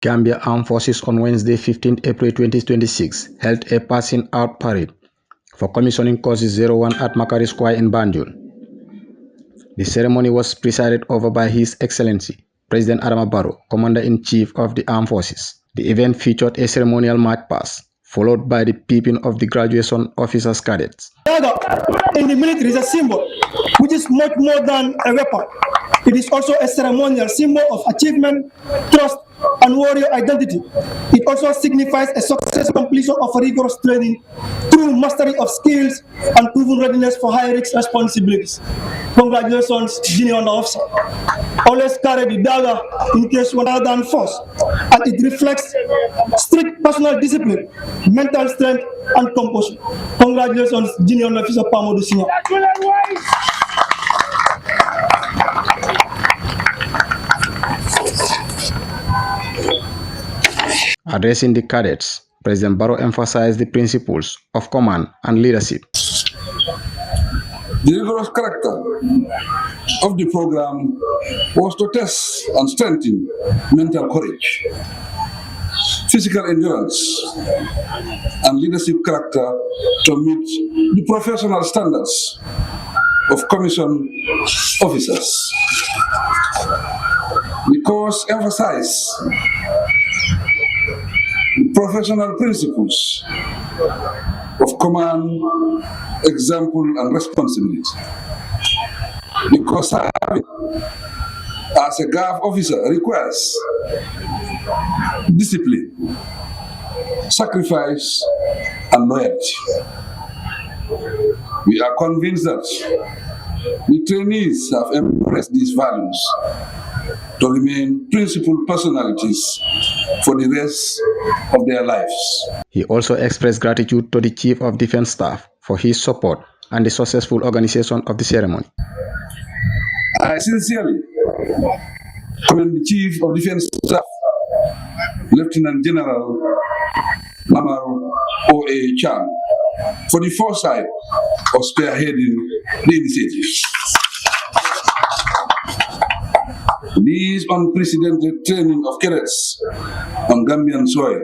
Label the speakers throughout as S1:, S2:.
S1: Gambia Armed Forces on Wednesday, 15 April 2026, held a passing out parade for commissioning courses 01 at Makari Square in Banjul. The ceremony was presided over by His Excellency President Adama Barrow, Commander-in-Chief of the Armed Forces. The event featured a ceremonial march past, followed by the peeping of the graduation officers cadets.
S2: Dagger in the military is a symbol, which is much more than a weapon. It is also a ceremonial symbol of achievement, trust, and warrior identity. It also signifies a successful completion of rigorous training through mastery of skills and proven readiness for high-risk responsibilities. Congratulations, junior officer. Always carry the dagger in case one other than force, and it reflects strict personal discipline, mental strength, and composure. Congratulations, junior officer Pamodu Senior.
S1: Addressing the cadets, President Barrow emphasized the principles of command and leadership.
S3: The rigorous character of the program was to test and strengthen mental courage, physical endurance, and leadership character to meet the professional standards of commissioned officers. The course emphasized the professional principles of command, example, and responsibility. Because serving as a GAF officer requires discipline, sacrifice, and loyalty. We are convinced that the trainees have embraced these values to remain principled personalities for the rest of their lives.
S1: He also expressed gratitude to the Chief of Defense Staff for his support and the successful organization of the ceremony.
S3: I sincerely commend the Chief of Defense Staff, Lieutenant General Namar O.A. Chan, for the foresight of spearheading the initiative. This unprecedented training of cadets on Gambian soil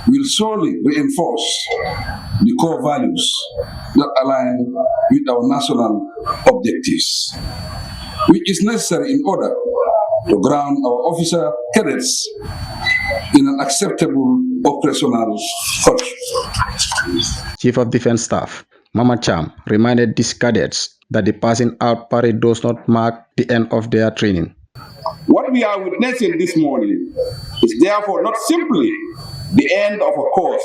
S3: will solely reinforce the core values that align with our national objectives, which is necessary in order to ground our officer cadets in an acceptable operational culture.
S1: Chief of Defense Staff Mama Cham reminded these cadets that the passing out parade does not mark the end of their training.
S4: What we are witnessing this morning is therefore not simply the end of a course,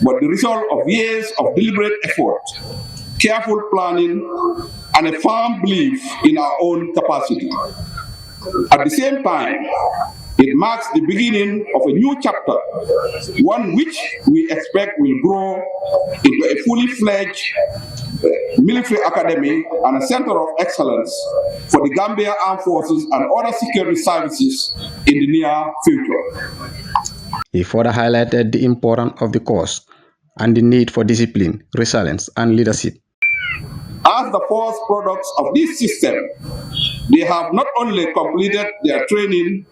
S4: but the result of years of deliberate effort, careful planning, and a firm belief in our own capacity. At the same time, it marks the beginning of a new chapter, one which we expect will grow into a fully fledged military academy and a center of excellence for the Gambia Armed Forces and other security services in the near future.
S1: He further highlighted the importance of the course and the need for discipline, resilience, and leadership.
S4: As the first products of this system, they have not only completed their training,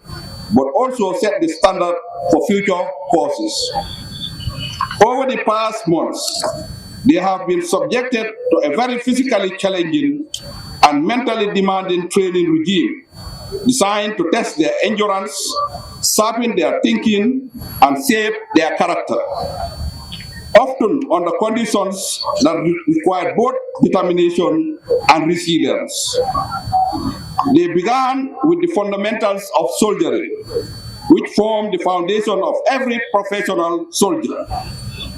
S4: but also set the standard for future courses. Over the past months, they have been subjected to a very physically challenging and mentally demanding training regime designed to test their endurance, sharpen their thinking, and shape their character, often under conditions that require both determination and resilience. They began with the fundamentals of soldiering, which form the foundation of every professional soldier,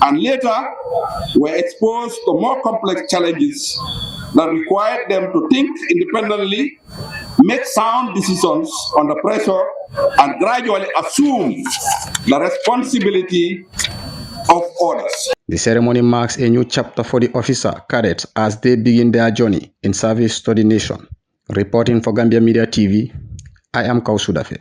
S4: and later were exposed to more complex challenges that required them to think independently, make sound decisions under pressure, and gradually assume the responsibility of others.
S1: The ceremony marks a new chapter for the officer cadets as they begin their journey in service to the nation. Reporting for Gambia Media TV, I am Kausudafe.